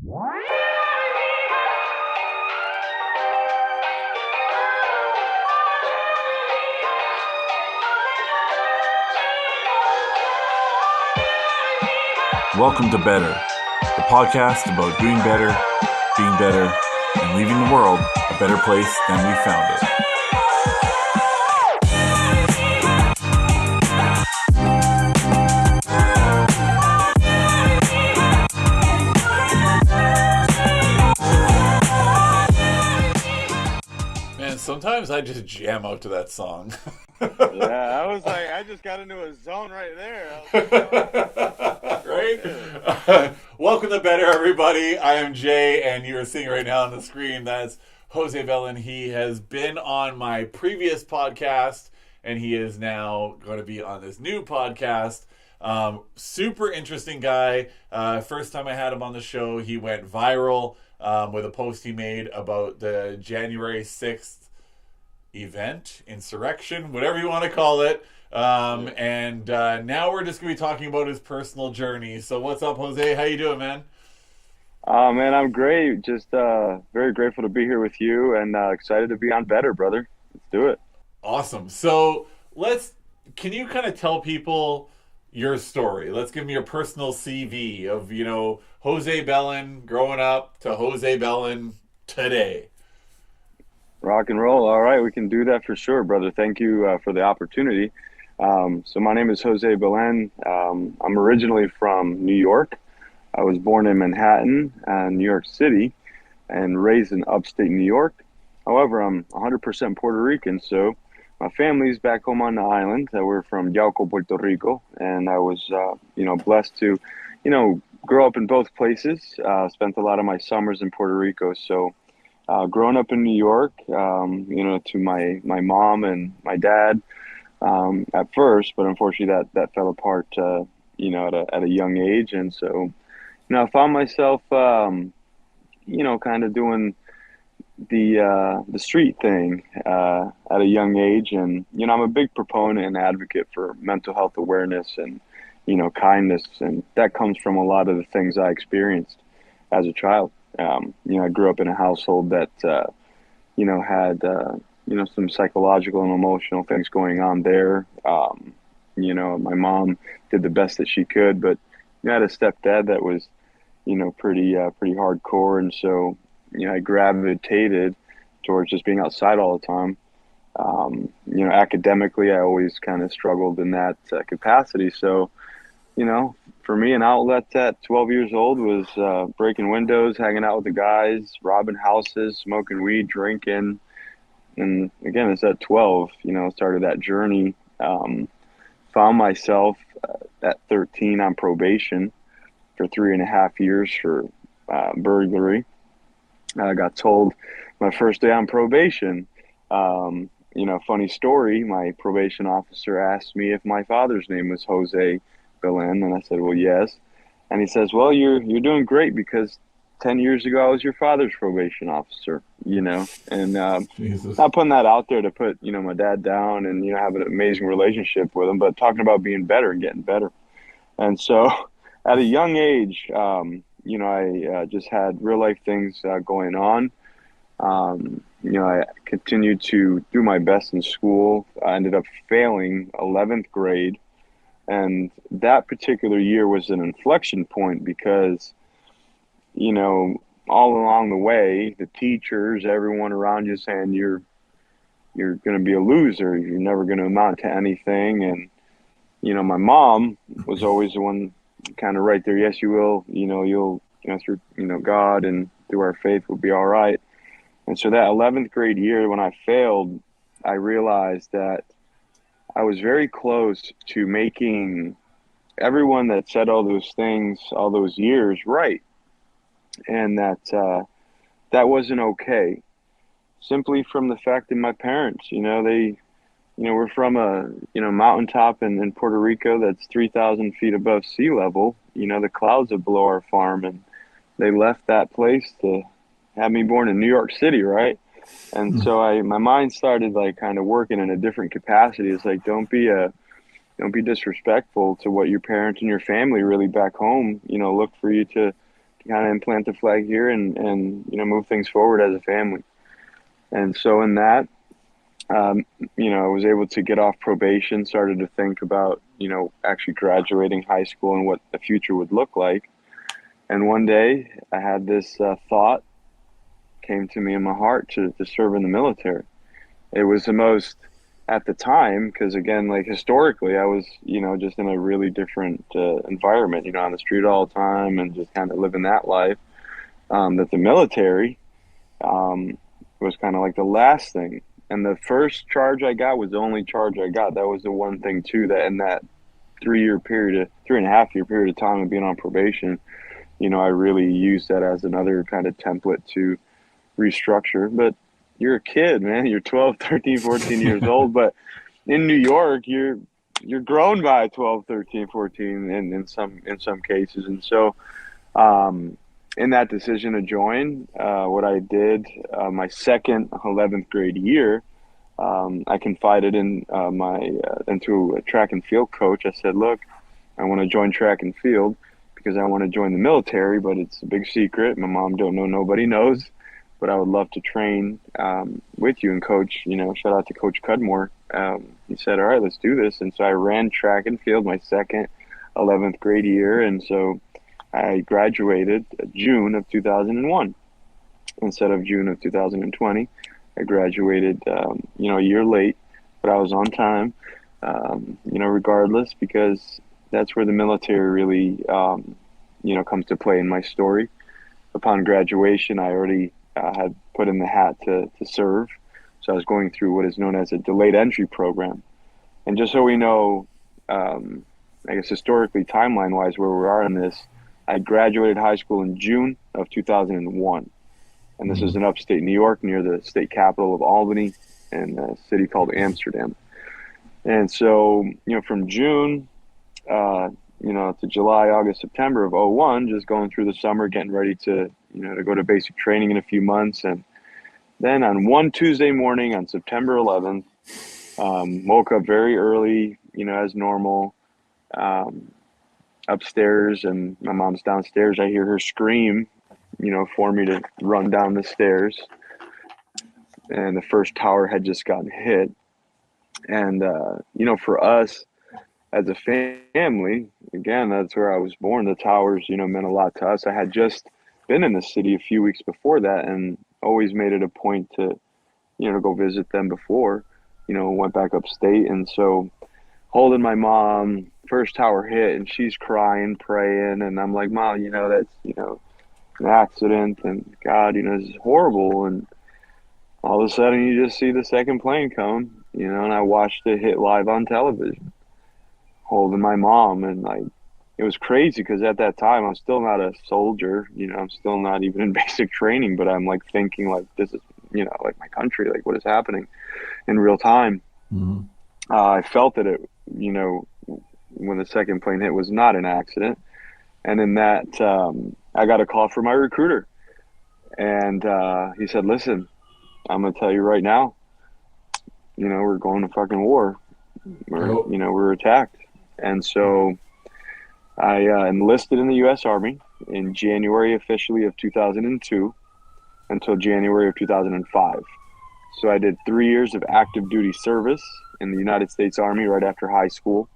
Welcome to Better, the podcast about doing better, being better, and leaving the world a better place than we found it. Man, sometimes I just jam out to that song. Yeah, I was like, I just got into a zone right there. Right? Welcome to Better, everybody. I am Jay, and you are seeing right now on the screen, that's José Belen. He has been on my previous podcast, and he is now going to be on this new podcast. Super interesting guy. First time I had him on the show, he went viral with a post he made about the January 6th event, insurrection, whatever you want to call it. And now we're just going to be talking about his personal journey. So what's up, Jose? How you doing, man? Man, I'm great. Just very grateful to be here with you and excited to be on Better, brother. Let's do it. Awesome. So can you kind of tell people your story? Let's give me your personal CV of, José Belen growing up to José Belen today. Rock and roll. All right, we can do that for sure, brother. Thank you for the opportunity. So my name is José Belen. I'm originally from New York. I was born in Manhattan, New York City, and raised in upstate New York. However, I'm 100% Puerto Rican, so my family's back home on the island. We're from Yauco, Puerto Rico, and I was, blessed to, grow up in both places. Spent a lot of my summers in Puerto Rico, so growing up in New York, to my mom and my dad at first, but unfortunately that fell apart, at a young age. And so, I found myself, kind of doing the street thing at a young age. And, I'm a big proponent and advocate for mental health awareness and, kindness. And that comes from a lot of the things I experienced as a child. I grew up in a household that, had, some psychological and emotional things going on there. My mom did the best that she could, but I had a stepdad that was, pretty hardcore. And so, I gravitated towards just being outside all the time. Academically, I always kind of struggled in that capacity. So, for me, an outlet at 12 years old was breaking windows, hanging out with the guys, robbing houses, smoking weed, drinking. And again, it's at 12, started that journey. Found myself at 13 on probation for 3.5 years for burglary. I got told my first day on probation, funny story, my probation officer asked me if my father's name was José Belen, and I said, well, yes. And he says, well, you're doing great because 10 years ago I was your father's probation officer, and not putting that out there to put, my dad down and, have an amazing relationship with him, but talking about being better and getting better. And so at a young age, I just had real life things going on. I continued to do my best in school. I ended up failing 11th grade. And that particular year was an inflection point because, all along the way, the teachers, everyone around you saying you're going to be a loser. You're never going to amount to anything. And, my mom was always the one kind of right there. Yes, you will. You'll, through, God and through our faith will be all right. And so that 11th grade year when I failed, I realized that I was very close to making everyone that said all those things all those years right. And that wasn't okay. Simply from the fact that my parents, we're from a, mountaintop in Puerto Rico that's 3,000 feet above sea level. The clouds are below our farm, and they left that place to have me born in New York City, right? And so my mind started kind of working in a different capacity. It's like, don't be disrespectful to what your parents and your family really back home, look for you to kind of implant the flag here and move things forward as a family. And so in that, I was able to get off probation, started to think about, actually graduating high school and what the future would look like. And one day I had this thought came to me in my heart to serve in the military. It was the most at the time, because again, like historically, I was, just in a really different environment, on the street all the time and just kind of living that life. That the military was kind of like the last thing. And the first charge I got was the only charge I got. That was the one thing too, that in that 3.5 year period of time of being on probation, I really used that as another kind of template to restructure. But you're a kid, man. You're 12, 13, 14 years old. But in New York, you're grown by 12, 13, 14 in some cases. And so in that decision to join, what I did, my second 11th grade year, I confided in into a track and field coach. I said, look, I want to join track and field because I want to join the military, but it's a big secret. My mom don't know, nobody knows, but I would love to train with you. And coach, shout out to Coach Cudmore. He said, all right, let's do this. And so I ran track and field my second 11th grade year. And so I graduated June of 2001 instead of June of 2020. I graduated, a year late, but I was on time, regardless, because that's where the military really, comes to play in my story. Upon graduation, I already had put in the hat to serve. So I was going through what is known as a delayed entry program. And just so we know, I guess historically, timeline-wise, where we are in this, I graduated high school in June of 2001. And this is in upstate New York, near the state capital of Albany, and a city called Amsterdam. And so, from June, to July, August, September of '01, just going through the summer, getting ready to go to basic training in a few months. And then on one Tuesday morning on September 11th, woke up very early, as normal, upstairs, and my mom's downstairs. I hear her scream, for me to run down the stairs. And the first tower had just gotten hit. And, for us as a family, again, that's where I was born. The towers, meant a lot to us. I had just been in the city a few weeks before that and always made it a point to, to go visit them before, went back upstate. And so holding my mom, first tower hit, and she's crying, praying. And I'm like, Mom, that's, an accident, and God, this is horrible. And all of a sudden you just see the second plane come, and I watched it hit live on television, holding my mom. And like, it was crazy because at that time I'm still not a soldier, I'm still not even in basic training, but I'm like thinking like, this is, like my country, like what is happening in real time. Mm-hmm. I felt that it, when the second plane hit, was not an accident. And in that, I got a call from my recruiter, and he said, listen, I'm going to tell you right now, we're going to fucking war. We're attacked. And so I enlisted in the U.S. Army in January officially of 2002 until January of 2005. So I did 3 years of active duty service in the United States Army right after high school.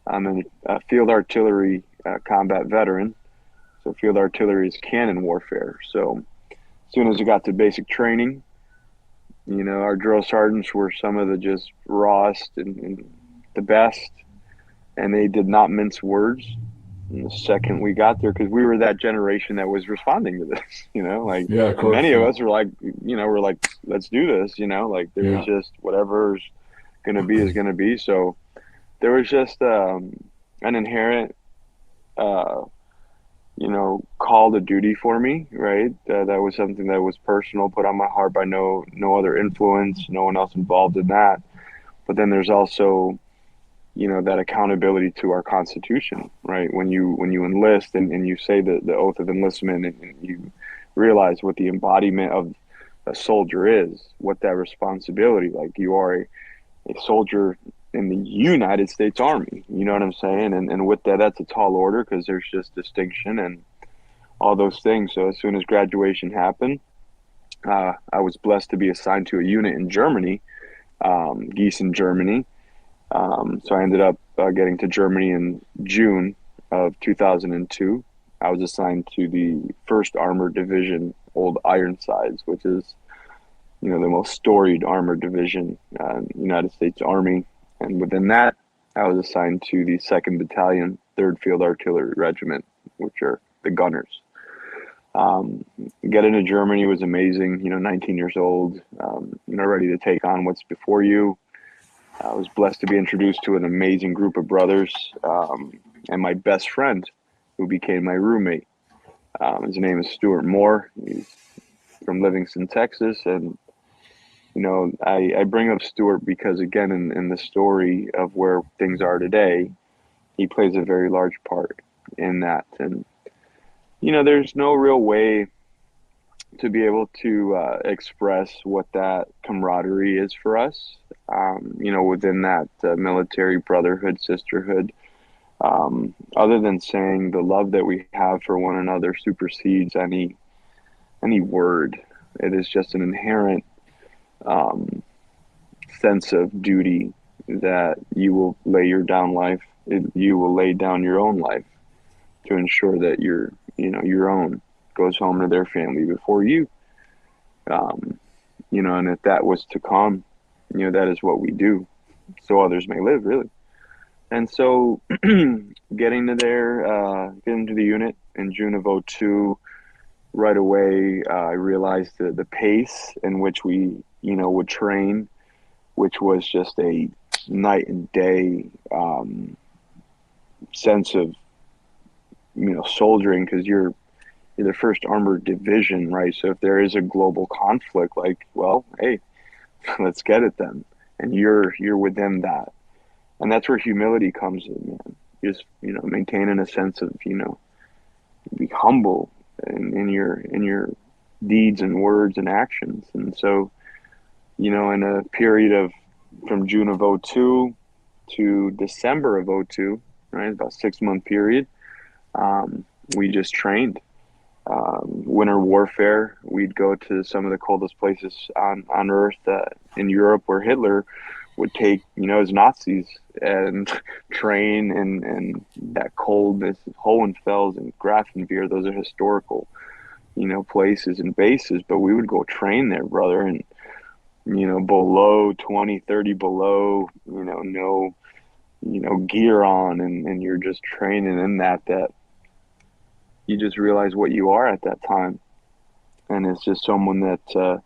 I'm a field artillery combat veteran. So field artillery is cannon warfare. So as soon as I got to basic training, our drill sergeants were some of the just rawest and the best, and they did not mince words. And the second we got there, because we were that generation that was responding to this, Yeah, of course, many of us were like, we're like, let's do this, like there was just whatever's going to be is going to be. So there was just an inherent, call to duty for me, right? That was something that was personal, put on my heart by no other influence, no one else involved in that. But then there's also, that accountability to our Constitution, right? When you enlist and you say the oath of enlistment, and you realize what the embodiment of a soldier is, what that responsibility, like you are a soldier in the United States Army, you know what I'm saying? And with that, that's a tall order because there's just distinction. And all those things. So as soon as graduation happened, I was blessed to be assigned to a unit in Germany, Gießen, Germany. So I ended up getting to Germany in June of 2002. I was assigned to the 1st Armored Division, Old Ironsides, which is, the most storied armored division in the United States Army. And within that, I was assigned to the 2nd Battalion, 3rd Field Artillery Regiment, which are the gunners. Getting to Germany was amazing, 19 years old, ready to take on what's before you. I was blessed to be introduced to an amazing group of brothers, and my best friend, who became my roommate. His name is Stuart Moore. He's from Livingston, Texas, and I bring up Stuart because, again, in the story of where things are today, he plays a very large part in that. And there's no real way to be able to express what that camaraderie is for us. Within that military brotherhood, sisterhood, other than saying the love that we have for one another supersedes any word. It is just an inherent sense of duty that you will lay you will lay down your own life to ensure that your own goes home to their family before you. And if that was to come, that is what we do, so others may live, really. And so, getting to the unit in June of '02, right away, I realized the pace in which we, would train, which was just a night and day sense of, soldiering, because you're the 1st Armored Division, right? So if there is a global conflict, like, well, hey, let's get it then. And you're within that. And that's where humility comes in, man. Just, maintaining a sense of, be humble in your deeds and words and actions. And so, in a period of from June of '02 to December of '02, right, about 6-month period, we just trained. Winter warfare, we'd go to some of the coldest places on earth in Europe, where Hitler would take, his Nazis and train in that coldness. Hohenfels and Grafenwehr, those are historical, places and bases, but we would go train there, brother, and, below 20, 30 below, no, gear on, and you're just training in that you just realize what you are at that time. And it's just someone that,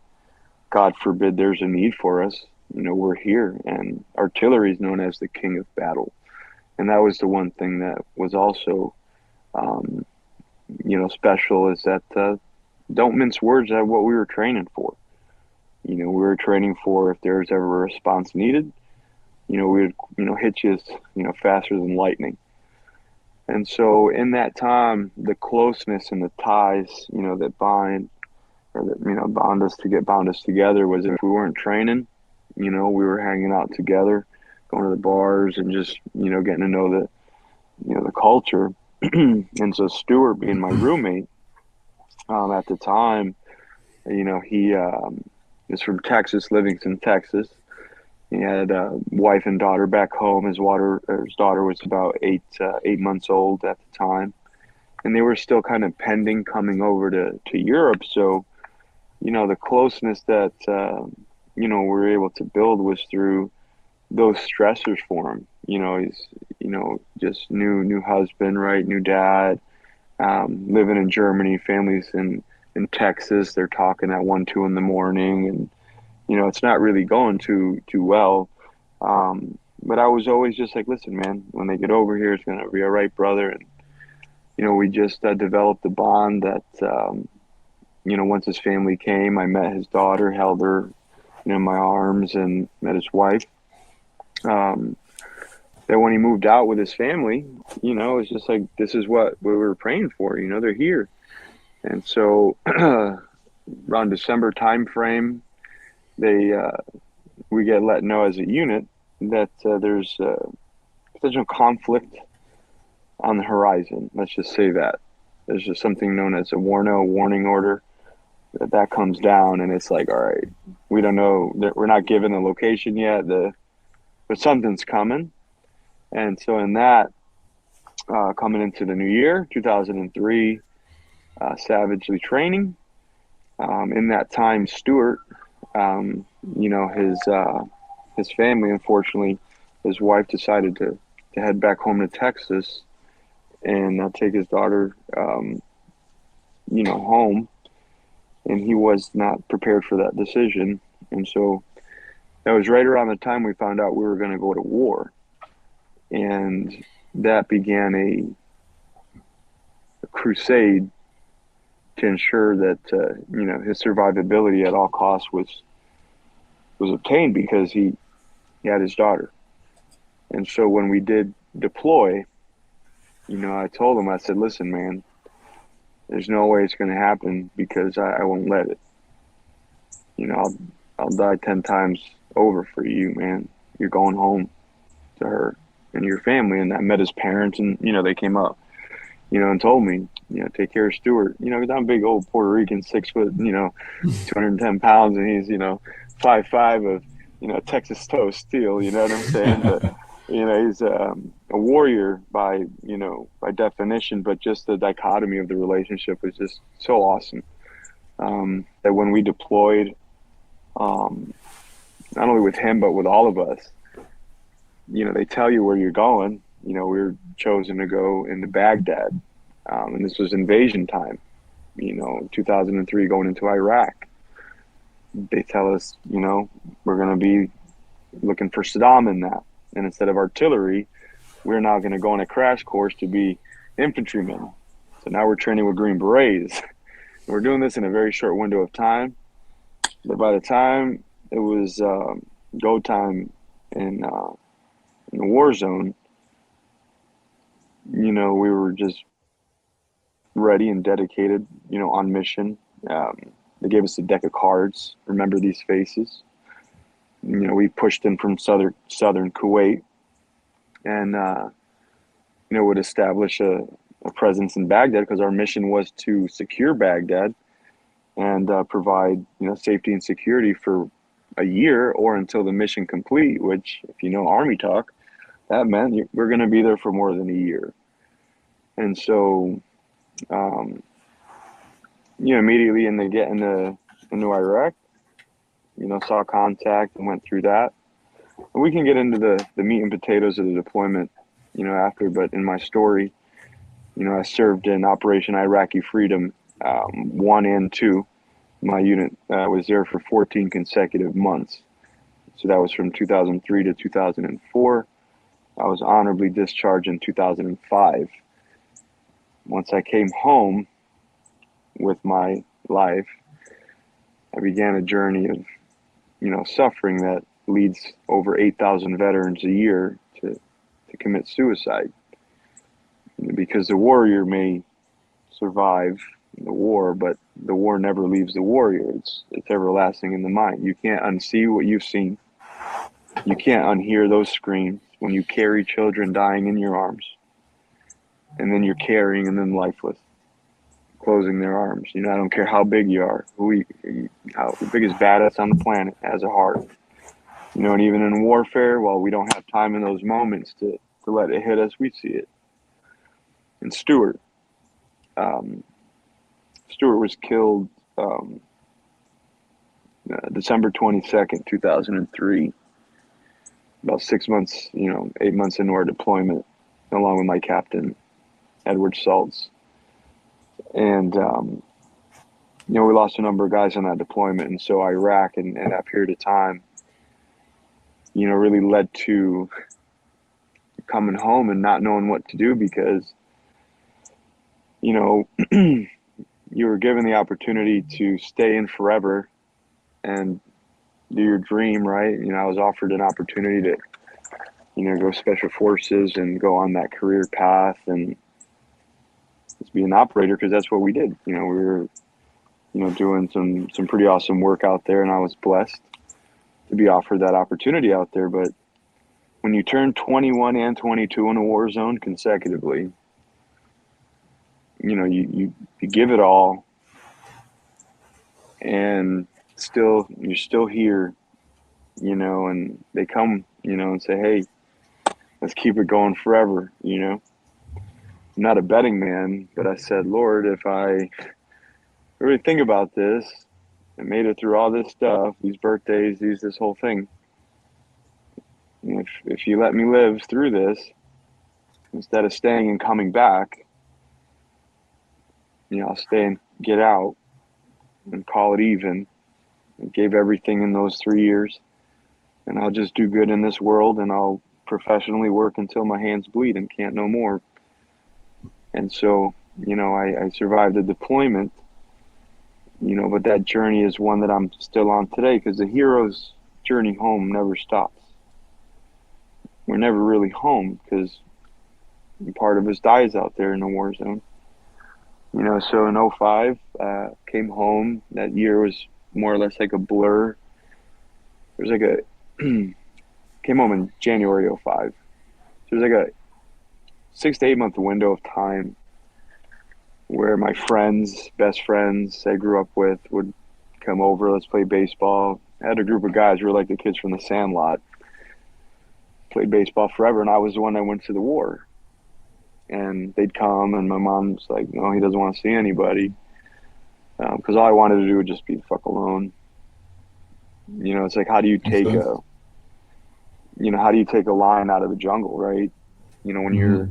God forbid there's a need for us. We're here, and artillery is known as the king of battle. And that was the one thing that was also, special, is that don't mince words at what we were training for. We were training for, if there was ever a response needed, we would, hit you, faster than lightning. And so in that time, the closeness and the ties, that bind, or that, bound us together, was if we weren't training, we were hanging out together, going to the bars and just, getting to know the culture. And so Stuart, being my roommate, at the time, he is from Texas, Livingston, Texas. He had a wife and daughter back home. His daughter was about 8 months old at the time, and they were still kind of pending coming over to Europe. So, the closeness that we were able to build was through those stressors for him. He's just new husband, right? New dad, living in Germany, families in Texas. They're talking at 1, 2 in the morning, and it's not really going too well. But I was always just like, listen, man, when they get over here, it's gonna be all right, brother. And we just developed a bond that once his family came, I met his daughter, held her in my arms, and met his wife. That when he moved out with his family, it's just like, this is what we were praying for. They're here. And so around December time frame, we get let know as a unit that there's potential conflict on the horizon. Let's just say that. there's just something known as a warning order that comes down, and it's like, all right, we don't know, we're not given the location yet, but something's coming. And so in that, coming into the new year, 2003, savagely training. In that time, Stuart, you know, his family, unfortunately, his wife decided to head back home to Texas and take his daughter, you know, home. And he was not prepared for that decision. And so that was right around the time we found out we were going to go to war. And that began a crusade to ensure that, you know, his survivability at all costs was obtained, because he had his daughter. And so when we did deploy, you know, I told him, I said, listen, man, there's no way it's going to happen, because I won't let it. You know, I'll die 10 times over for you, man. You're going home to her and your family. And I met his parents, and, you know, they came up, you know, and told me, you know, take care of Stuart. You know, because I'm a big old Puerto Rican, 6 foot, you know, 210 pounds, and he's, you know, 5'5" of, you know, Texas toast steel, you know what I'm saying? But, you know, he's a warrior by, you know, by definition, but just the dichotomy of the relationship was just so awesome. That when we deployed, not only with him, but with all of us, you know, they tell you where you're going. You know, we were chosen to go into Baghdad, and this was invasion time, you know, 2003, going into Iraq. They tell us, you know, we're going to be looking for Saddam in that. And instead of artillery, we're now going to go on a crash course to be infantrymen. So now we're training with Green Berets. We're doing this in a very short window of time. But by the time it was go time in the war zone, you know, we were just ready and dedicated, you know, on mission. They gave us a deck of cards, remember these faces. You know, we pushed in from southern Kuwait, and, you know, would establish a presence in Baghdad, because our mission was to secure Baghdad and provide, you know, safety and security for a year, or until the mission complete, which, if you know Army talk, that meant we're going to be there for more than a year. And so, you know, immediately into Iraq, you know, saw contact and went through that. And we can get into the meat and potatoes of the deployment, you know, after. But in my story, you know, I served in Operation Iraqi Freedom 1 and 2. My unit was there for 14 consecutive months. So that was from 2003 to 2004. I was honorably discharged in 2005. Once I came home with my life, I began a journey of, you know, suffering that leads over 8,000 veterans a year to commit suicide. Because the warrior may survive the war, but the war never leaves the warrior. It's everlasting in the mind. You can't unsee what you've seen. You can't unhear those screams when you carry children dying in your arms, and then you're carrying them lifeless, closing their arms. You know, I don't care how big you are, how the biggest badass on the planet has a heart. You know, and even in warfare, while we don't have time in those moments to let it hit us, we see it. And Stuart was killed December 22nd, 2003. About 6 months, you know, 8 months into our deployment, along with my captain, Edward Saltz. And, you know, we lost a number of guys on that deployment. And so Iraq and that period of time, you know, really led to coming home and not knowing what to do, because, you know, you were given the opportunity to stay in forever and do your dream, right? You know, I was offered an opportunity to, you know, go special forces and go on that career path and just be an operator, because that's what we did. You know, we were, you know, doing some pretty awesome work out there, and I was blessed to be offered that opportunity out there. But when you turn 21 and 22 in a war zone consecutively, you give it all, and you're still here, and they come, and say, hey, let's keep it going forever. I'm not a betting man, but I said, Lord, if I really think about this, I made it through all this stuff, these birthdays, this whole thing. If you let me live through this, instead of staying and coming back, I'll stay and get out and call it even. I gave everything in those 3 years, and I'll just do good in this world, and I'll professionally work until my hands bleed and can't no more. And so, I survived the deployment, but that journey is one that I'm still on today, because the hero's journey home never stops. We're never really home, because part of us dies out there in the war zone. So in 05, came home. That year was more or less like a blur. It was like came home in January 05. So it was like a 6 to 8 month window of time where my best friends I grew up with, would come over, let's play baseball. I had a group of guys who were like the kids from the Sandlot. Played baseball forever, and I was the one that went to the war. And they'd come, and my mom's like, no, he doesn't want to see anybody. Because all I wanted to do would just be the fuck alone. It's like, how do you take a lion out of the jungle, right? When you're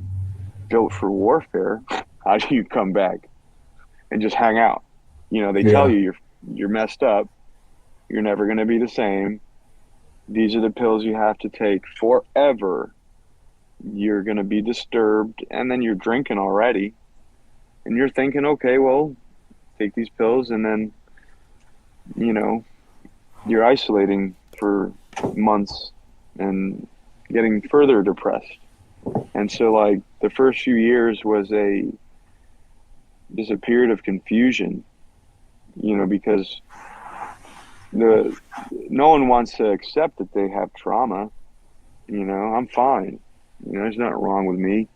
built for warfare, how do you come back and just hang out? They tell you you're messed up. You're never going to be the same. These are the pills you have to take forever. You're going to be disturbed, and then you're drinking already. And you're thinking, okay, well, take these pills, and then, you're isolating for months and getting further depressed. And so, like, the first few years was just a period of confusion, because no one wants to accept that they have trauma. I'm fine. There's nothing wrong with me.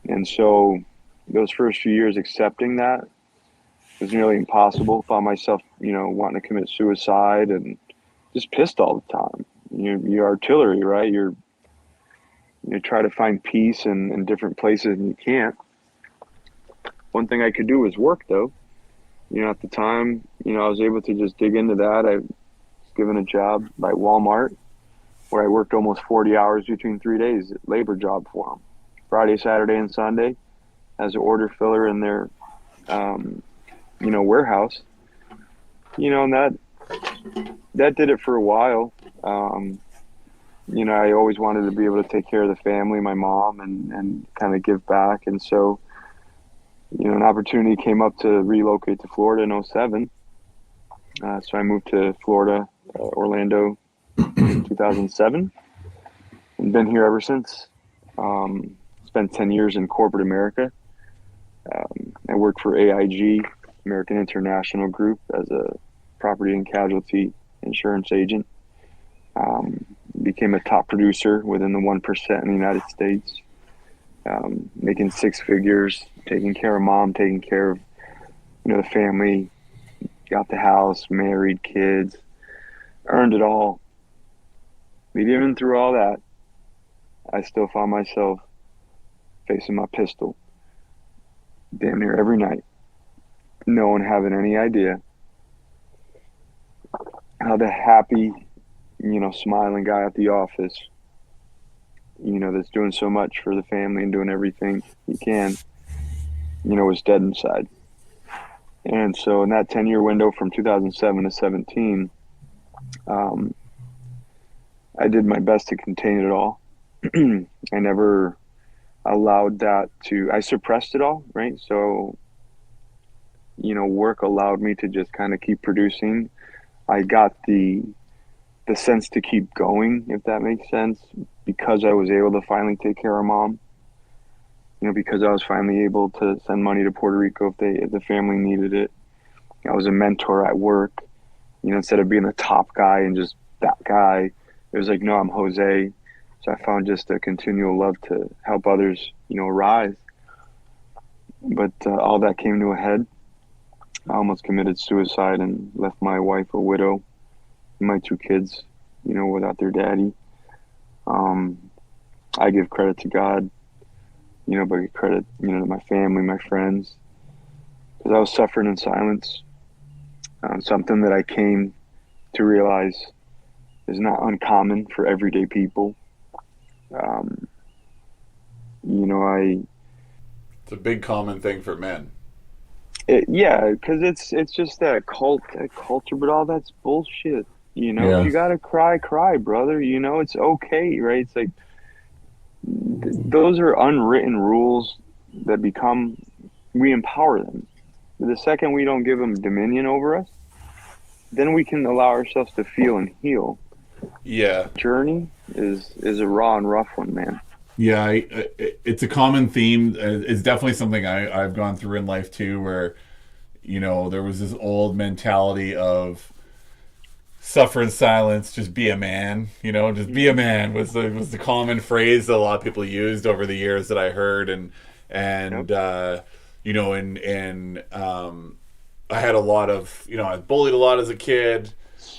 And so those first few years accepting that was nearly impossible. Found myself, wanting to commit suicide and just pissed all the time. You're artillery, right? You try to find peace in different places, and you can't. One thing I could do was work, though. At the time, I was able to just dig into that. I was given a job by Walmart where I worked almost 40 hours between 3 days, labor job for them. Friday, Saturday, and Sunday as an order filler in their, warehouse. And that did it for a while. I always wanted to be able to take care of the family, my mom, and kind of give back. And so, an opportunity came up to relocate to Florida in 07. So I moved to Florida, Orlando, in 2007, and been here ever since. Spent 10 years in corporate America. I worked for AIG, American International Group, as a property and casualty insurance agent. Became a top producer within the 1% in the United States. Making six figures, taking care of mom, taking care of, the family, got the house, married, kids, earned it all. But even through all that, I still found myself facing my pistol damn near every night. No one having any idea how the happy, smiling guy at the office, that's doing so much for the family and doing everything he can, was dead inside. And so in that 10-year window from 2007 to 17, I did my best to contain it all. I never allowed that I suppressed it all, right? So, work allowed me to just kind of keep producing. I got the sense to keep going, if that makes sense, because I was able to finally take care of mom. Because I was finally able to send money to Puerto Rico if the family needed it. I was a mentor at work. Instead of being the top guy and just that guy, it was like, no, I'm Jose. So I found just a continual love to help others, rise. but all that came to a head. I almost committed suicide and left my wife a widow, and my two kids, without their daddy. Um, I give credit to God, but I give credit, to my family, my friends, because I was suffering in silence. Something that I came to realize is not uncommon for everyday people. Um, I It's a big common thing for men. yeah, because it's just that culture, but all that's bullshit. If Yeah. you gotta cry, cry, brother. It's okay, right? It's like those are unwritten rules that become we empower them. The second we don't give them dominion over us, then we can allow ourselves to feel and heal. Yeah. Journey is a raw and rough one, man. Yeah, it's a common theme. It's definitely something I've gone through in life too, where there was this old mentality of suffer in silence, just be a man. Just be a man was the common phrase that a lot of people used over the years that I heard, and Yep. and and I had a lot of I was bullied a lot as a kid,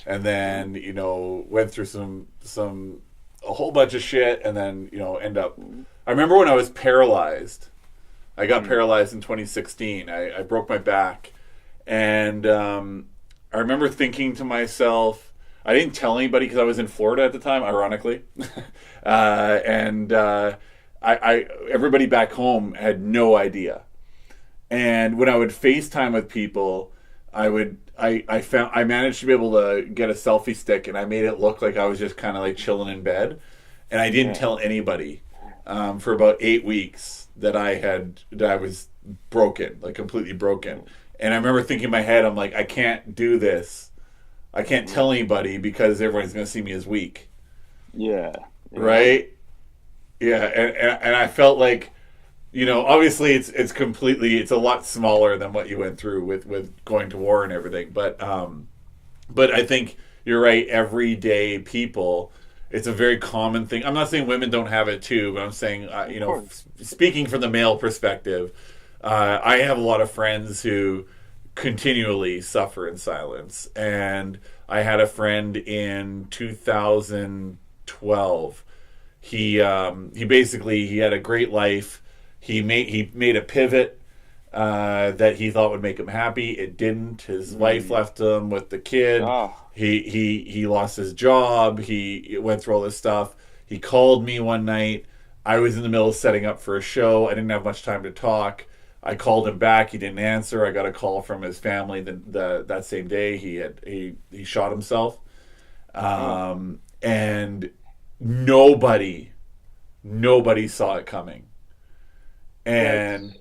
and then went through some a whole bunch of shit, and then end up. I remember when I was paralyzed. I got Mm. paralyzed in 2016. I broke my back, and I remember thinking to myself, I didn't tell anybody because I was in Florida at the time, ironically, and everybody back home had no idea. And when I would FaceTime with people, I managed to be able to get a selfie stick, and I made it look like I was just kind of like chilling in bed, and I didn't Yeah. tell anybody for about 8 weeks that I was broken, like completely broken. And I remember thinking in my head, I'm like, I can't do this. I can't Mm. tell anybody because everyone's going to see me as weak, Yeah. Yeah. right? Yeah, and I felt like obviously it's a lot smaller than what you went through with going to war and everything, but I think you're right. Everyday people, it's a very common thing. I'm not saying women don't have it too, but I'm saying Of course. speaking from the male perspective, I have a lot of friends who continually suffer in silence, and I had a friend in 2012. He basically he had a great life. He made a pivot that he thought would make him happy. It didn't. His wife Mm. left him with the kid. Ah. He lost his job. He went through all this stuff. He called me one night. I was in the middle of setting up for a show. I didn't have much time to talk. I called him back. He didn't answer. I got a call from his family that same day. He shot himself, Oh. and nobody saw it coming. And That's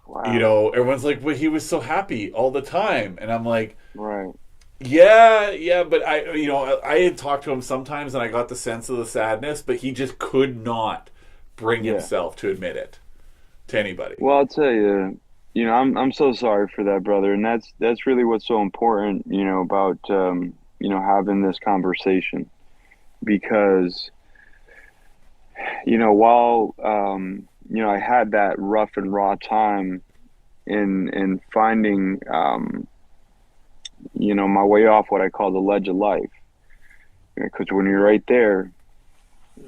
wow. everyone's like, "Well, he was so happy all the time," and I'm like, Right. "Yeah, yeah," but I had talked to him sometimes, and I got the sense of the sadness, but he just could not bring Yeah. himself to admit it to anybody. Well, I'll tell you, I'm so sorry for that, brother, and that's really what's so important, about having this conversation because while I had that rough and raw time in finding my way off what I call the ledge of life, because when you're right there,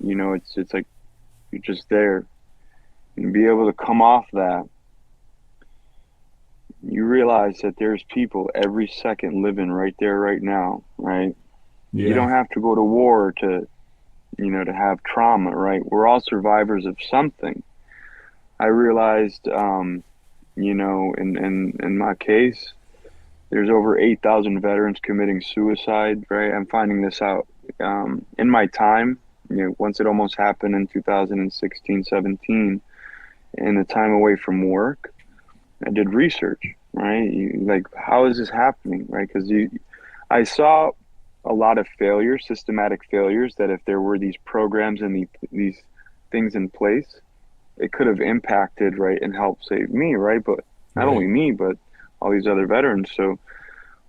it's like you're just there and be able to come off that. You realize that there's people every second living right there, right now, right? You Yeah, don't have to go to war to have trauma, right? We're all survivors of something. I realized, in my case, there's over 8,000 veterans committing suicide, right? I'm finding this out in my time, once it almost happened in 2016, 17, and the time away from work. I did research, right? Like, how is this happening, right? Because I saw a lot of failures, systematic failures, that if there were these programs and these things in place, it could have impacted, right, and helped save me, right? But not only right. me, but all these other veterans. So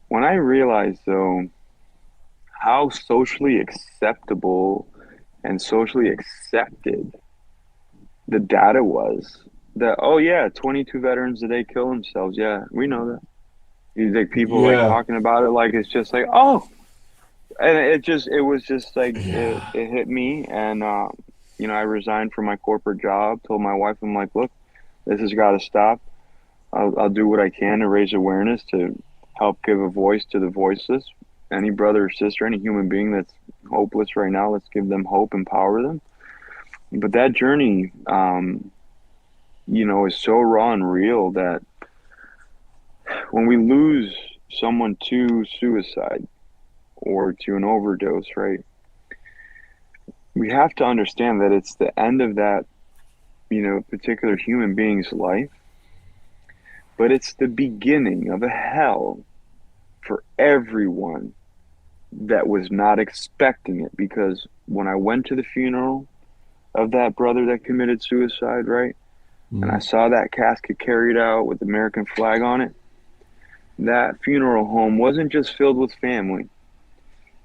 when I realized, though, how socially acceptable and socially accepted the data was, that, oh yeah, 22 veterans a day kill themselves. Yeah, we know that. You think people like Yeah. talking about it like it's just like, oh, and it was just like Yeah. it hit me, and I resigned from my corporate job. Told my wife, I'm like, look, this has got to stop. I'll do what I can to raise awareness, to help give a voice to the voiceless. Any brother or sister, any human being that's hopeless right now, let's give them hope, empower them. But that journey, is so raw and real that when we lose someone to suicide or to an overdose, right, we have to understand that it's the end of that, particular human being's life, but it's the beginning of a hell for everyone that was not expecting it. Because when I went to the funeral of that brother that committed suicide, right, and I Mhm. saw that casket carried out with the American flag on it, that funeral home wasn't just filled with family,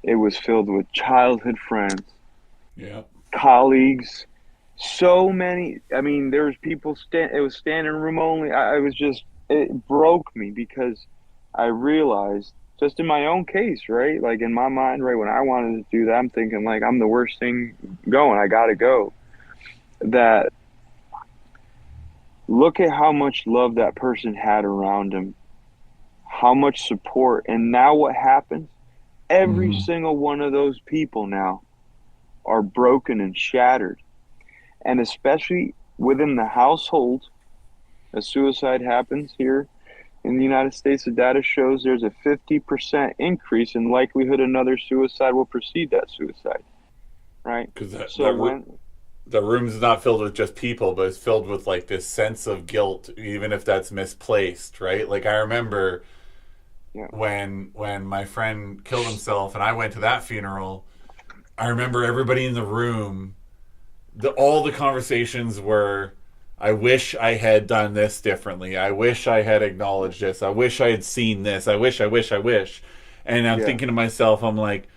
it was filled with childhood friends, Yeah. colleagues, so many. I mean, there was people it was standing room only. I was just, it broke me because I realized just in my own case, right? Like in my mind, right, when I wanted to do that, I'm thinking like I'm the worst thing going. I gotta go. That look at how much love that person had around him, how much support, and now what happens? Every Hmm. single one of those people now are broken and shattered. And especially within the household, a suicide happens here in the United States, the data shows there's a 50% increase in likelihood another suicide will precede that suicide, right? Because So when, the room's not filled with just people, but it's filled with like this sense of guilt, even if that's misplaced, right? Like I remember yeah, when my friend killed himself and I went to that funeral, I remember everybody in the room, all the conversations were, I wish I had done this differently. I wish I had acknowledged this. I wish I had seen this. I wish. And I'm yeah, thinking to myself, I'm like,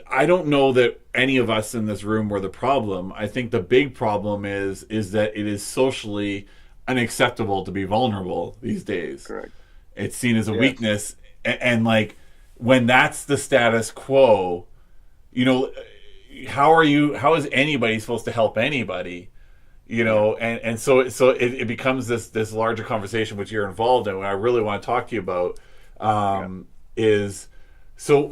I don't know that any of us in this room were the problem. I think the big problem is that it is socially unacceptable to be vulnerable these days. correct. It's seen as a Yes, weakness, and like when that's the status quo, you know, how is anybody supposed to help anybody? yeah, And it becomes this larger conversation which you're involved in. What I really want to talk to you about yeah. is so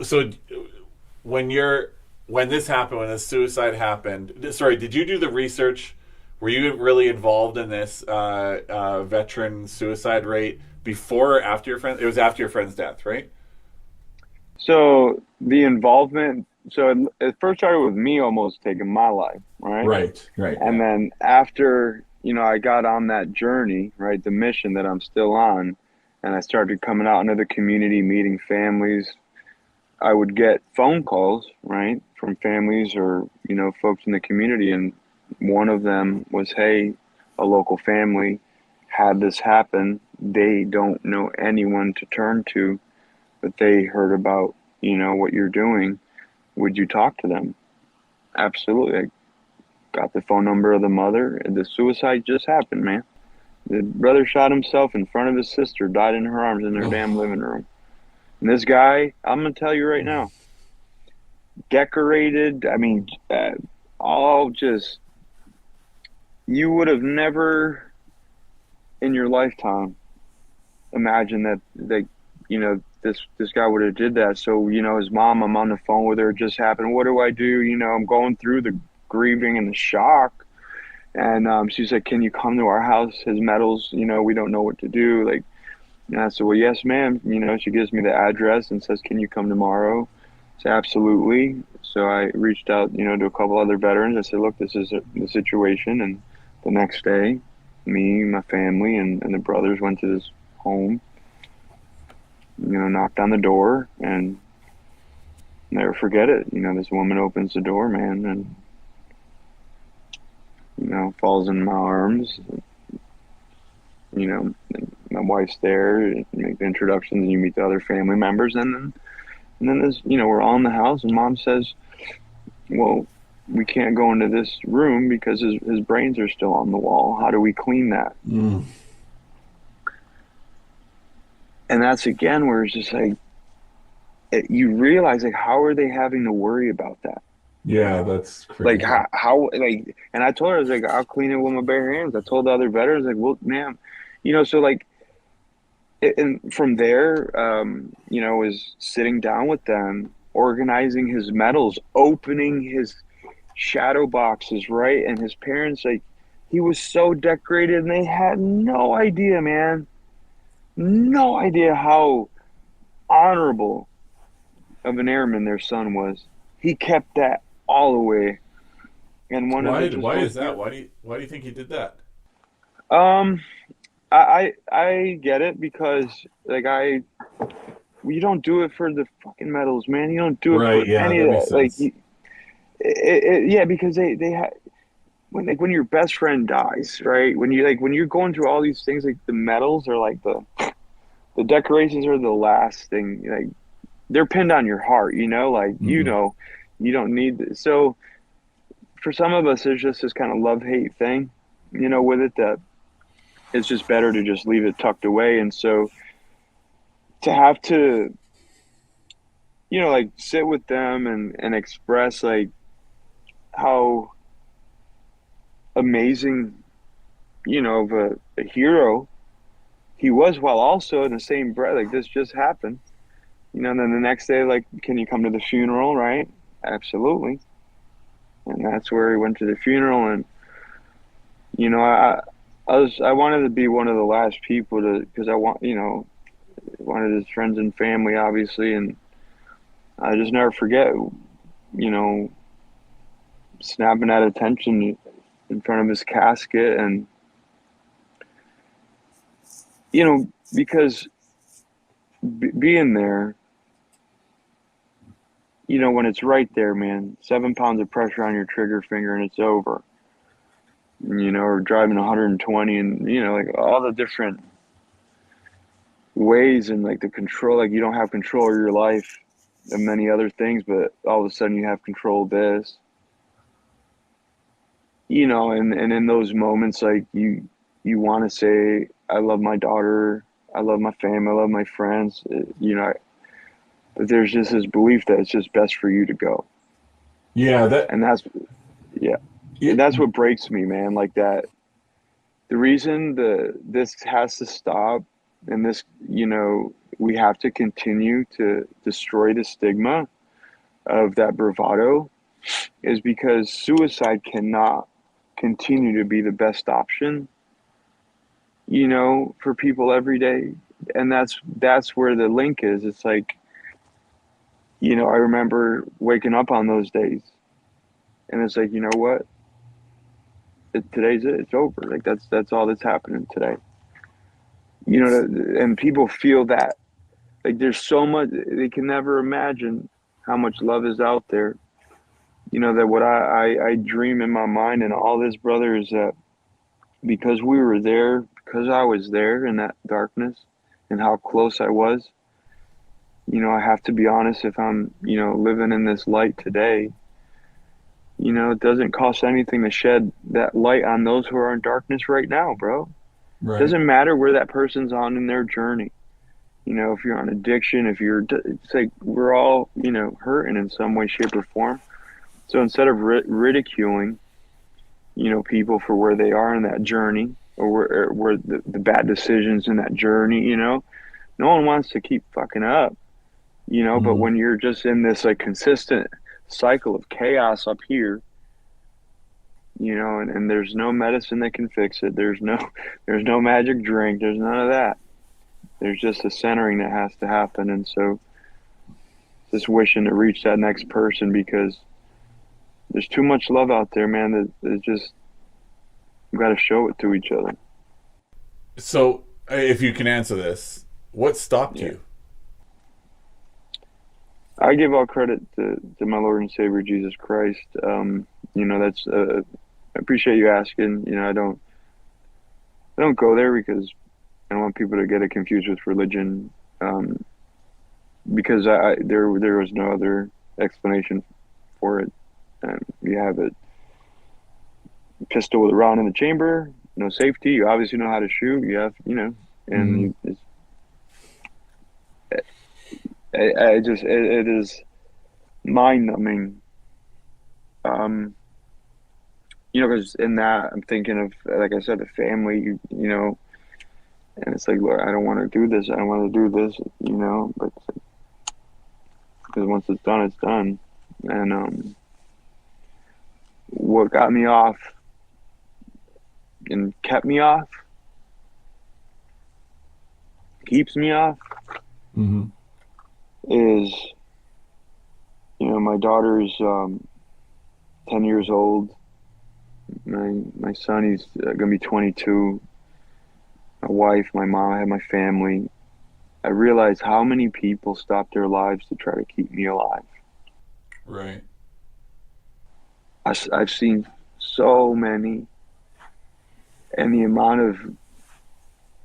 when you're when this happened, when this suicide happened. Sorry, did you do the research? Were you really involved in this veteran suicide rate before or after your friend? It was after your friend's death, right? So the involvement, so it first started with me almost taking my life, right? Right, right, And yeah. then after, I got on that journey, right, the mission that I'm still on, and I started coming out into the community, meeting families, I would get phone calls, right, from families or, folks in the community. And one of them was, hey, a local family had this happen. They don't know anyone to turn to, but they heard about, what you're doing. Would you talk to them? Absolutely. I got the phone number of the mother. The suicide just happened, man. The brother shot himself in front of his sister, died in her arms in their damn living room. And this guy, I'm going to tell you right now, decorated. I mean, all just, you would have never in your lifetime imagined that this guy would have did that. So, his mom, I'm on the phone with her, it just happened. What do I do? I'm going through the grieving and the shock. And she's like, can you come to our house? His medals, we don't know what to do. Like, and I said, well, yes, ma'am. She gives me the address and says, can you come tomorrow? I said, absolutely. So I reached out, to a couple other veterans. I said, look, this is the situation. And the next day, me, my family, and the brothers went to this home, knocked on the door, and never forget it. This woman opens the door, man, and, falls in my arms. My wife's there, make the introductions, and you meet the other family members. And then this, we're all in the house, and mom says, well, we can't go into this room because his brains are still on the wall. How do we clean that? Mm. And that's again where it's just like, you realize, like, how are they having to worry about that? Yeah, that's Like crazy. like, and I told her, I was like, I'll clean it with my bare hands. I told the other veterans, like, well, ma'am, so like, and from there, is sitting down with them, organizing his medals, opening his shadow boxes, right? And his parents, like, he was so decorated, and they had no idea, man, no idea how honorable of an airman their son was. He kept that all away. And one of the just Why most is that? Why do you think he did that? um I get it, because like you don't do it for the fucking medals, man. You don't do it Right, for yeah, any that of makes that. Like, sense. yeah, because they had, when your best friend dies, right? When you're going through all these things, like the medals are like the decorations are the last thing. Like, they're pinned on your heart, like, Hmm. you don't need this. So for some of us, there's just this kind of love hate thing, with it, that it's just better to just leave it tucked away. And so to have to, like, sit with them and express, like, how amazing, of a hero he was, while also in the same breath, like, this just happened, and then the next day, like, can you come to the funeral, right? Absolutely. And that's where he went to the funeral. And, I wanted to be one of the last people to, because wanted his friends and family, obviously. And I just never forget, snapping at attention in front of his casket. And, because being there, when it's right there, man, 7 pounds of pressure on your trigger finger and it's over, or driving 120, and, like, all the different ways, and like the control, like, you don't have control of your life and many other things, but all of a sudden you have control of this, and in those moments, like, you want to say, I love my daughter, I love my family, I love my friends, but there's just this belief that it's just best for you to go. Yeah, And that's, yeah, it, that's what breaks me, man. Like, that, the reason this has to stop, and this, we have to continue to destroy the stigma of that bravado, is because suicide cannot continue to be the best option, for people every day. And that's where the link is. It's like, I remember waking up on those days, and it's like, you know what? Today's it. It's over. Like, that's all that's happening today. And people feel that, like, there's so much they can never imagine how much love is out there. That what I dream in my mind and all this, brother, is that because we were there, because I was there in that darkness and how close I was, I have to be honest, if I'm, living in this light today, it doesn't cost anything to shed that light on those who are in darkness right now, bro. right. Doesn't matter where that person's on in their journey. If you're on addiction, it's like we're all, hurting in some way, shape, or form. So instead of ridiculing, people for where they are in that journey, or where the bad decisions in that journey, no one wants to keep fucking up, but Mhm. when you're just in this, like, consistent cycle of chaos up here, and there's no medicine that can fix it. There's no magic drink. There's none of that. There's just a centering that has to happen. And so, just wishing to reach that next person, because there's too much love out there, man. That just, we got to show it to each other. So, if you can answer this, what stopped Yeah, you? I give all credit to my Lord and Savior Jesus Christ. That's I appreciate you asking. I don't go there because I don't want people to get it confused with religion. Um, because there was no other explanation for it. And you have a pistol with a round in the chamber, no safety. You obviously know how to shoot. You have, and I just, it is mind numbing. Because in that I'm thinking of, like I said, the family, and it's like, look, I don't want to do this. I don't want to do this, but because once it's done, it's done. And what got me off and kept me off, keeps me off, Mm-hmm. is, my daughter's 10 years old. My son, he's gonna be 22. My wife, my mom, I have my family. I realized how many people stopped their lives to try to keep me alive. Right. I've seen so many, and the amount of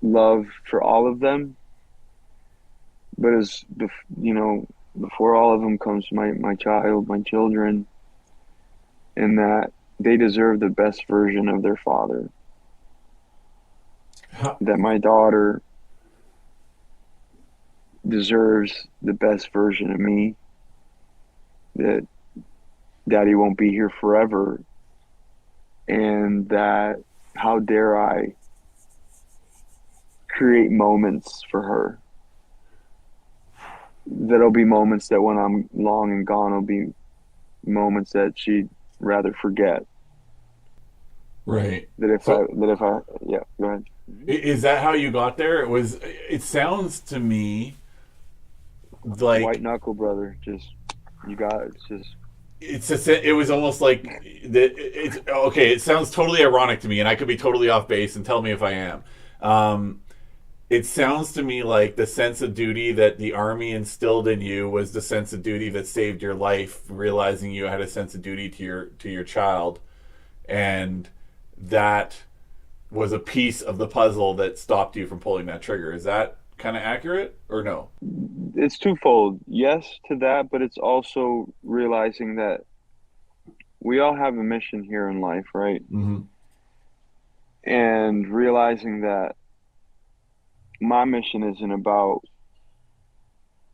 love for all of them. But before all of them comes my child, my children, and that they deserve the best version of their father. That my daughter deserves the best version of me. That daddy won't be here forever. And that, how dare I create moments for her. That'll be moments that when I'm long and gone will be moments that she'd rather forget. Right. That if I yeah, go ahead. Is that how you got there? It sounds to me like White knuckle, brother. Just, you got it. it was almost like it's okay. It sounds totally ironic to me, and I could be totally off base, and tell me if I am. It sounds to me like the sense of duty that the Army instilled in you was the sense of duty that saved your life, realizing you had a sense of duty to your child, and that was a piece of the puzzle that stopped you from pulling that trigger. Is that kind of accurate or no? It's twofold. Yes to that, but it's also realizing that we all have a mission here in life, right? Mm-hmm. And realizing that my mission isn't about,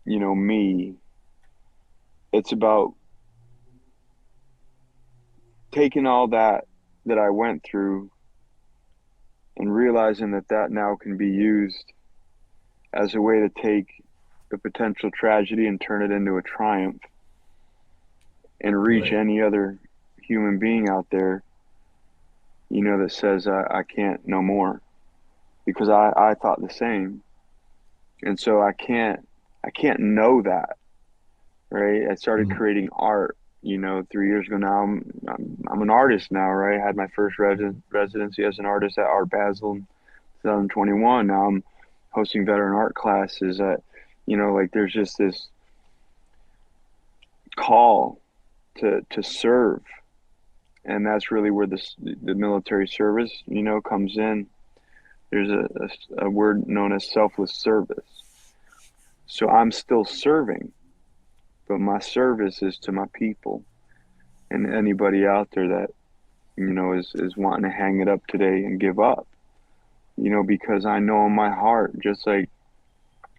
me. It's about taking all that I went through and realizing that now can be used as a way to take a potential tragedy and turn it into a triumph and reach Right. any other human being out there, that says, I can't no more, because I thought the same. And so I can't know that, right? I started Mm-hmm. creating art, 3 years ago now. I'm an artist now, right? I had my first residency as an artist at Art Basel in 2021. Now I'm hosting veteran art classes at, like there's just this call to serve. And that's really where the military service, comes in. There's a word known as selfless service. So I'm still serving, but my service is to my people and anybody out there that, is wanting to hang it up today and give up, because I know in my heart, just like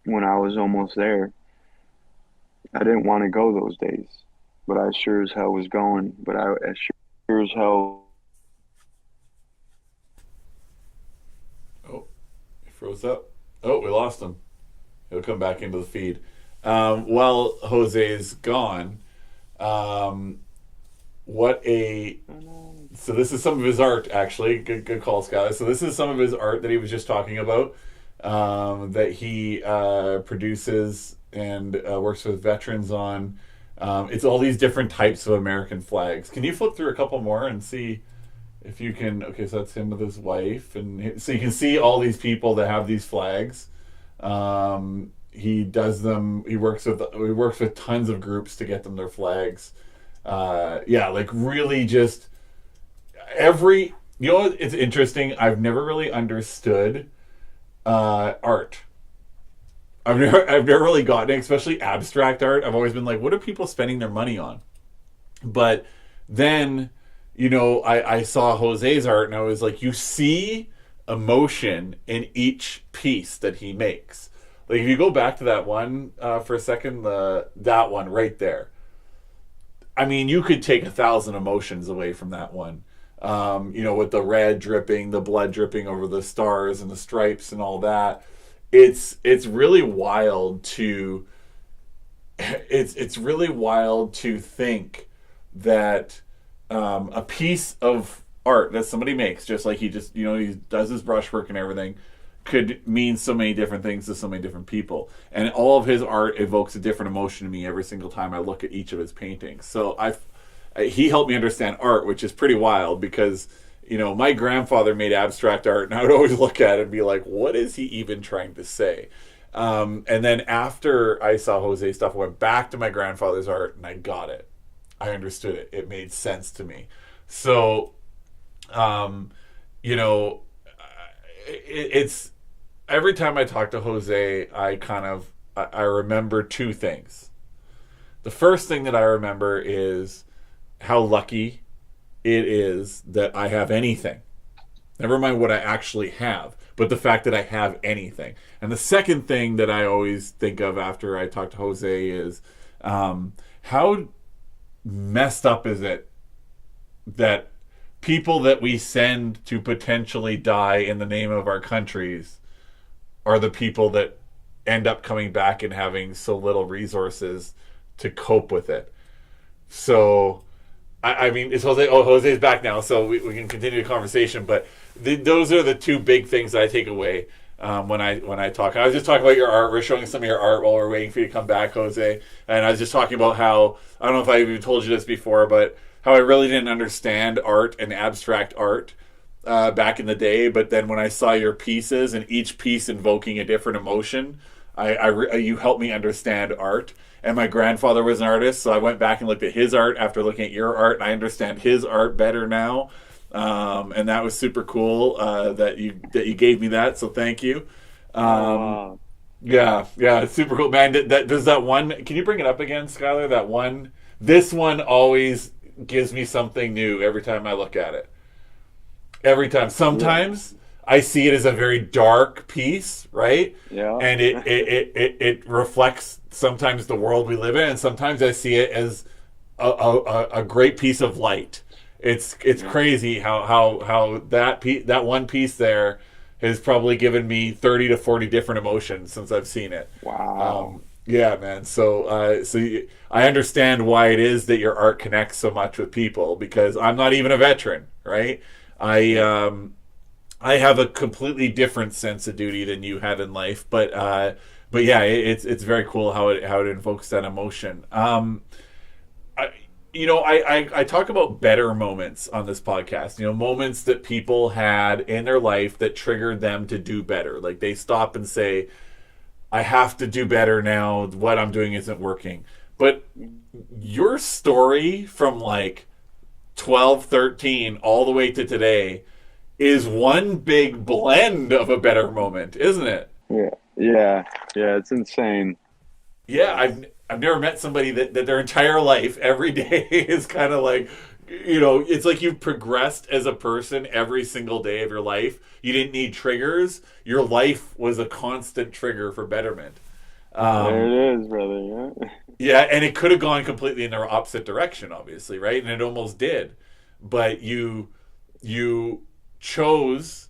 when I was almost there, I didn't want to go those days, but I sure as hell was going, but I sure as hell. Oh, he froze up. Oh, we lost him. He'll come back into the feed. While Jose's gone, what a so this is some of his art, actually. Good call, Scott. So this is some of his art that he was just talking about, that he produces and works with veterans on. It's all these different types of American flags. Can you flip through a couple more and see if you can? Okay, so that's him with his wife, and so you can see all these people that have these flags. He does them. He works with tons of groups to get them their flags. Yeah, like really just every. It's interesting. I've never really understood art. I've never really gotten it, especially abstract art. I've always been like, what are people spending their money on? But then, I saw Jose's art and I was like, you see emotion in each piece that he makes. Like if you go back to that one for a second, that one right there. I mean, you could take 1,000 emotions away from that one. With the red dripping, the blood dripping over the stars and the stripes and all that. It's really wild to it's really wild to think that a piece of art that somebody makes, just like he does his brushwork and everything, could mean so many different things to so many different people. And all of his art evokes a different emotion to me every single time I look at each of his paintings. So he helped me understand art, which is pretty wild because my grandfather made abstract art, and I would always look at it and be like, what is he even trying to say? And then after I saw Jose's stuff, I went back to my grandfather's art and I got it. I understood it. It made sense to me. So, um, it's every time I talk to Jose, I remember two things. The first thing that I remember is how lucky it is that I have anything. Never mind what I actually have, but the fact that I have anything. And the second thing that I always think of after I talk to Jose is how messed up is it that people that we send to potentially die in the name of our countries are the people that end up coming back and having so little resources to cope with it. So, I mean, it's Jose. Oh, Jose's back now, so we can continue the conversation. But those are the two big things that I take away when I talk. I was just talking about your art. We're showing some of your art while we're waiting for you to come back, Jose. And I was just talking about how, I don't know if I even told you this before, but how I really didn't understand art and abstract art back in the day. But then when I saw your pieces and each piece invoking a different emotion, you helped me understand art. And my grandfather was an artist, so I went back and looked at his art after looking at your art, and I understand his art better now. And that was super cool that you gave me that. So thank you. Wow. Yeah, it's super cool, man. Does that one? Can you bring it up again, Skylar? That one. This one always gives me something new every time I look at it. Every time. Sometimes I see it as a very dark piece, right? Yeah. And it reflects sometimes the world we live in, and sometimes I see it as a great piece of light. It's crazy how that one piece there has probably given me 30 to 40 different emotions since I've seen it. Wow. Yeah, man. So I understand why it is that your art connects so much with people, because I'm not even a veteran, right? I have a completely different sense of duty than you had in life, but yeah, it's very cool how it invokes that emotion. I talk about better moments on this podcast. Moments that people had in their life that triggered them to do better. Like they stop and say, "I have to do better now. What I'm doing isn't working." But your story from like 12, 13, all the way to today is one big blend of a better moment, isn't it? Yeah. It's insane. Yeah, I've never met somebody that their entire life, every day, is kind of like, it's like you've progressed as a person every single day of your life. You didn't need triggers. Your life was a constant trigger for betterment. There it is, brother. Yeah. Yeah, and it could have gone completely in the opposite direction, obviously, right? And it almost did. But you chose.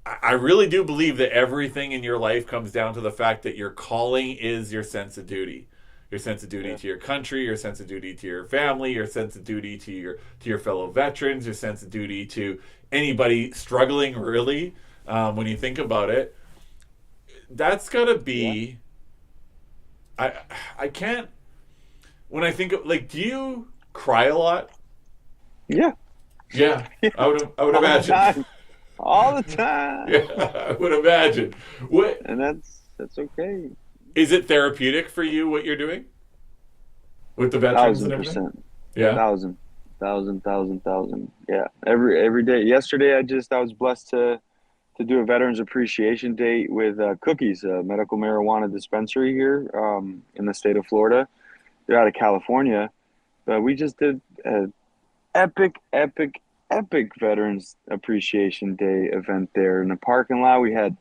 I really do believe that everything in your life comes down to the fact that your calling is your sense of duty. Your sense of duty to your country, your sense of duty to your family, your sense of duty to your fellow veterans, your sense of duty to anybody struggling, really. When you think about it, that's got to be. I can't. When I think of, like, do you cry a lot? Yeah. Yeah, I would All imagine. the time. All the time. Yeah, I would imagine. What And that's okay. is it therapeutic for you? What you're doing with the veterans and Thousand everything? percent. Yeah. Thousand. Yeah. Every day. Yesterday, I was blessed to do a Veterans Appreciation Day with Cookies, a medical marijuana dispensary here in the state of Florida. They're out of California, but we just did epic, epic Veterans Appreciation Day event there in the parking lot. We had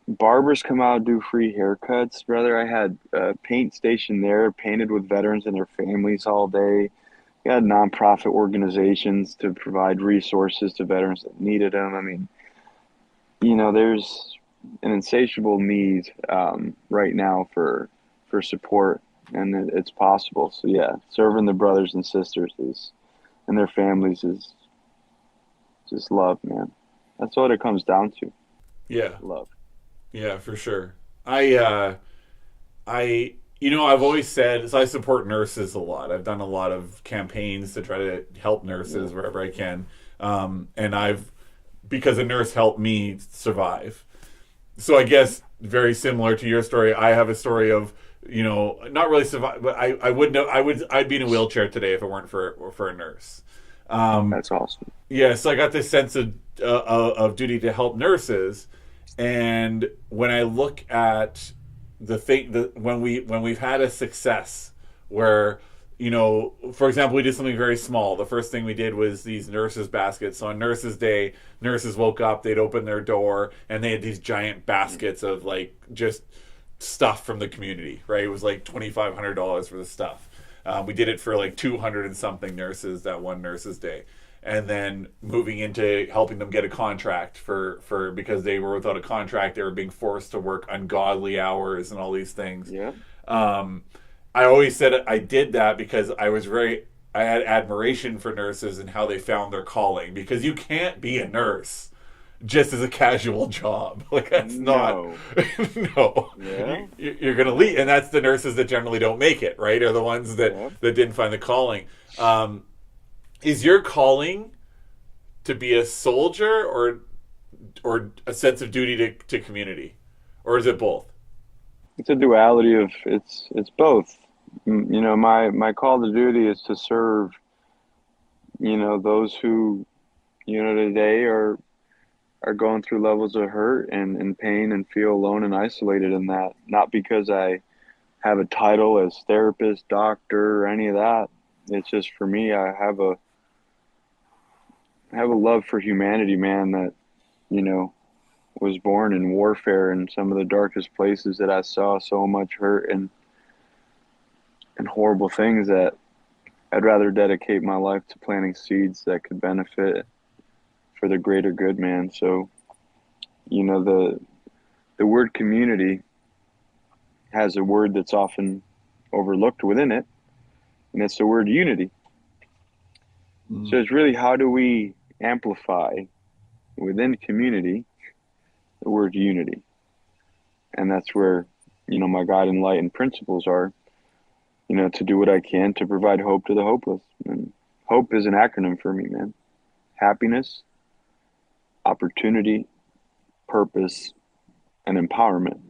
barbers come out and do free haircuts, brother. I had a paint station there, painted with veterans and their families all day. We had nonprofit organizations to provide resources to veterans that needed them. I mean, there's an insatiable need right now for support, and it's possible. So yeah, serving the brothers and sisters and their families is just love, man. That's what it comes down to. Yeah. Love. Yeah, for sure. I've always said, so I support nurses a lot. I've done a lot of campaigns to try to help nurses wherever I can. Because a nurse helped me survive. So I guess very similar to your story, I have a story of, not really survive, but I'd be in a wheelchair today if it weren't for a nurse. That's awesome. Yeah, so I got this sense of duty to help nurses, and when I look at when we've had a success where, for example, we did something very small. The first thing we did was these nurses baskets. So on Nurses Day, nurses woke up, they'd open their door, and they had these giant baskets of like just stuff from the community, right? It was like $2,500 for the stuff. We did it for like 200 and something nurses that one Nurses Day. And then moving into helping them get a contract for because they were without a contract, they were being forced to work ungodly hours and all these things. Yeah. I always said I did that because I had admiration for nurses and how they found their calling, because you can't be a nurse just as a casual job. Like that's not no. Yeah. You're gonna leave, and that's the nurses that generally don't make it, right? Are the ones that didn't find the calling. Is your calling to be a soldier or a sense of duty to community, or is it both? It's a duality of it's both. My call to duty is to serve, those who, today are going through levels of hurt and pain and feel alone and isolated in that. Not because I have a title as therapist, doctor, or any of that. It's just for me, I have a love for humanity, man, that, was born in warfare in some of the darkest places that I saw so much hurt and horrible things, that I'd rather dedicate my life to planting seeds that could benefit for the greater good, man. So, the word community has a word that's often overlooked within it, and it's the word unity. So it's really, how do we amplify within community the word unity? And that's where, my guiding light and principles are, to do what I can to provide hope to the hopeless. And hope is an acronym for me, man. Happiness, opportunity, purpose, and empowerment.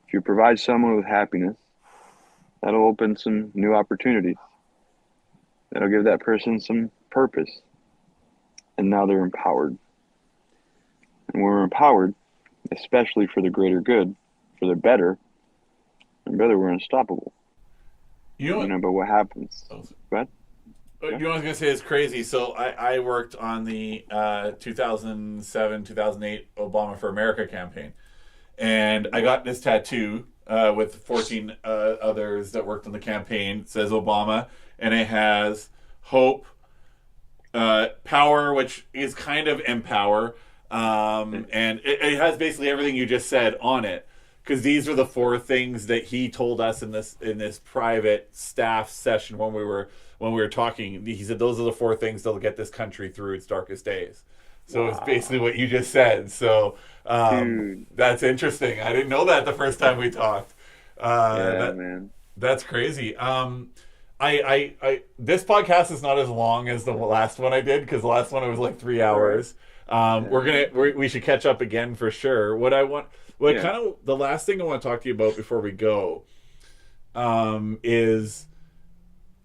If you provide someone with happiness, that'll open some new opportunities. That'll give that person some purpose. And now they're empowered. And when we're empowered, especially for the greater good, for the better, and brother, we're unstoppable. But what happens? Oh. Go ahead. You know what I was going to say is crazy. So I worked on the 2007-2008 Obama for America campaign. And I got this tattoo with 14 others that worked on the campaign. It says Obama, and it has hope, power, which is kind of empower, and it has basically everything you just said on it. Because these are the 4 things that he told us in this private staff session when we were talking. He said those are the 4 things that'll get this country through its darkest days. So It's basically what you just said. So that's interesting. I didn't know that the first time we talked. Man, that's crazy. This podcast is not as long as the last one I did, because the last one it was like 3 hours. We should catch up again for sure. The last thing I want to talk to you about before we go, is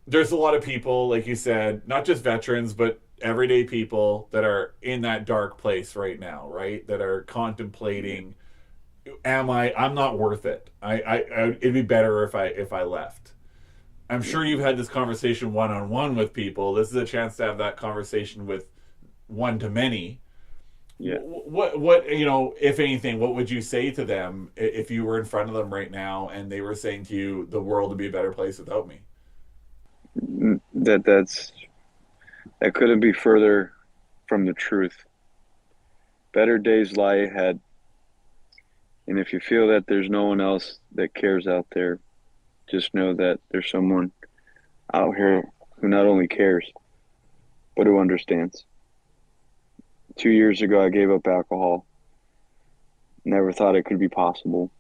there's a lot of people, like you said, not just veterans, but everyday people that are in that dark place right now, right? That are contemplating, I'm not worth it. It'd be better if I left. I'm sure you've had this conversation one-on-one with people. This is a chance to have that conversation with one to many. Yeah. What if anything, what would you say to them if you were in front of them right now and they were saying to you, the world would be a better place without me? That couldn't be further from the truth. Better days lie ahead. And if you feel that there's no one else that cares out there, just know that there's someone out here who not only cares, but who understands. 2 years ago, I gave up alcohol. Never thought it could be possible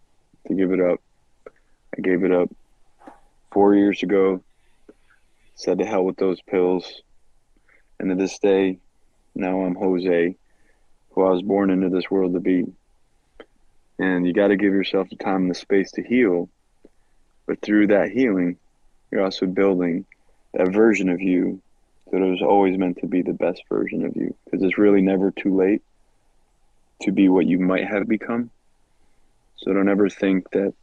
to give it up. I gave it up. 4 years ago, said to hell with those pills. And to this day, now I'm Jose, who I was born into this world to be. And you got to give yourself the time and the space to heal. But through that healing, you're also building that version of you that was always meant to be the best version of you. Because it's really never too late to be what you might have become. So don't ever think that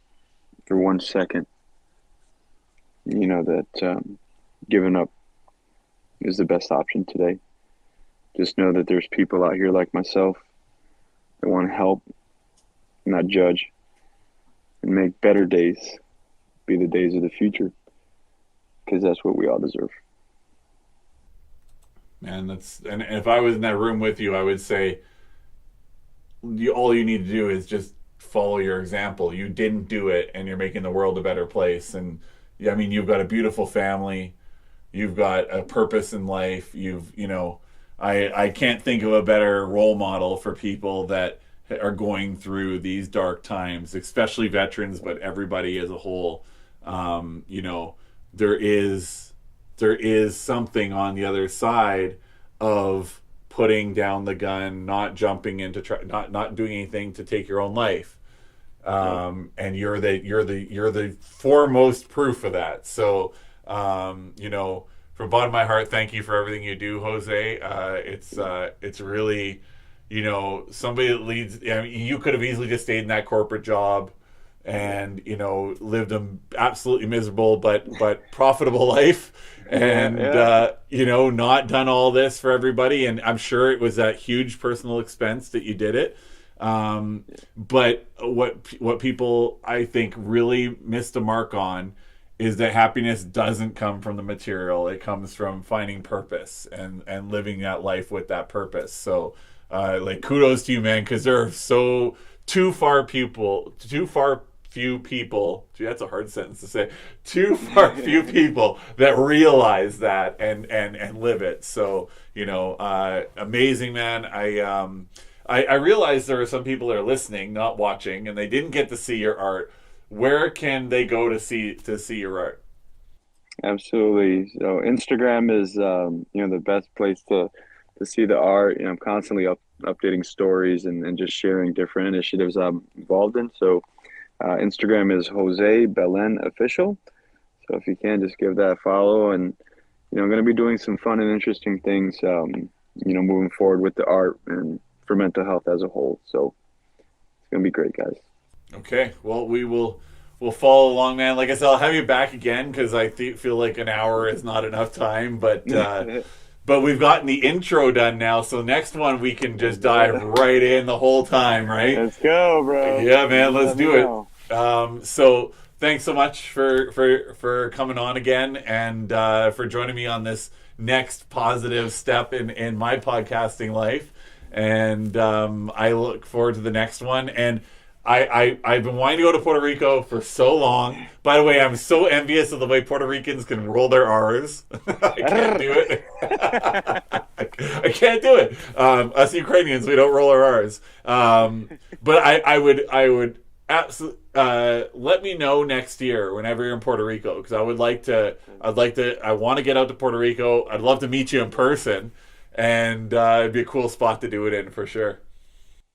for 1 second, that giving up is the best option today. Just know that there's people out here like myself that want to help, not judge, and make better days be the days of the future, because that's what we all deserve. Man, and if I was in that room with you, I would say all you need to do is just follow your example. You didn't do it, and you're making the world a better place. And yeah, I mean, you've got a beautiful family, you've got a purpose in life. I can't think of a better role model for people that are going through these dark times, especially veterans, but everybody as a whole. There is something on the other side of putting down the gun, not jumping into not doing anything to take your own life. And you're the foremost proof of that. So, from the bottom of my heart, thank you for everything you do, Jose. It's really, somebody that leads. I mean, you could have easily just stayed in that corporate job and lived an absolutely miserable but profitable life, and not done all this for everybody. And I'm sure it was a huge personal expense that you did it. But what people, I think, really missed a mark on is that happiness doesn't come from the material. It comes from finding purpose and living that life with that purpose. So kudos to you, man, because there are too far few people, gee, that's a hard sentence to say, too far few people that realize that and live it. So, amazing, man. I realize there are some people that are listening, not watching, and they didn't get to see your art. Where can they go to see your art? Absolutely. So Instagram is the best place to see the art. I'm constantly updating stories and just sharing different initiatives I'm involved in. So Instagram is José Belen Official. So if you can, just give that a follow. And I'm going to be doing some fun and interesting things moving forward with the art and for mental health as a whole. So it's going to be great, guys. Okay, well, we'll follow along, man. Like I said, I'll have you back again because I feel like an hour is not enough time, but we've gotten the intro done now, so next one we can just dive right in the whole time, right? Let's go, bro. Yeah, man, let's do it. So thanks so much for coming on again and for joining me on this next positive step in my podcasting life. And I look forward to the next one. And I've been wanting to go to Puerto Rico for so long. By the way, I'm so envious of the way Puerto Ricans can roll their R's. I can't do it. I can't do it. Us Ukrainians, we don't roll our R's. But I would absolutely let me know next year whenever you're in Puerto Rico, because I want to get out to Puerto Rico. I'd love to meet you in person, and it'd be a cool spot to do it in for sure.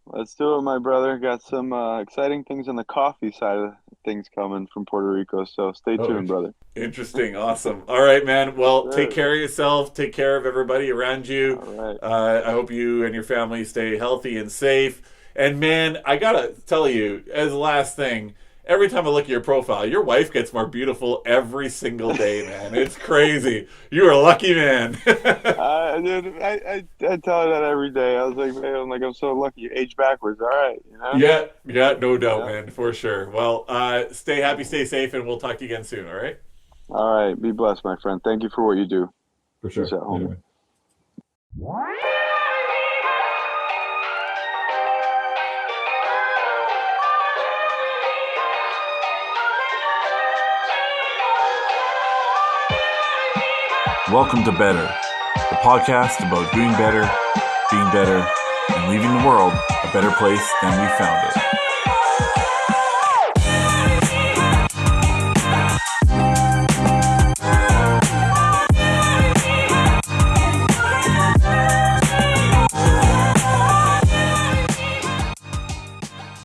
Let's do it, my brother. Got some exciting things on the coffee side of things coming from Puerto Rico, so stay tuned, brother. Interesting. Awesome. All right, man. Well, take care of yourself. Take care of everybody around you. All right. I hope you and your family stay healthy and safe. And, man, I got to tell you, as the last thing, every time I look at your profile, your wife gets more beautiful every single day, man. It's crazy. You're a lucky man. Dude, I tell her that every day. I was like, man, I'm so lucky. You age backwards. All right, you know? Yeah, yeah, no doubt, Yeah. man, for sure. Well, stay happy, stay safe, and we'll talk to you again soon, all right? All right. Be blessed, my friend. Thank you for what you do. For Peace sure. out, homie. Anyway. Welcome to Better, the podcast about doing better, being better, and leaving the world a better place than we found it.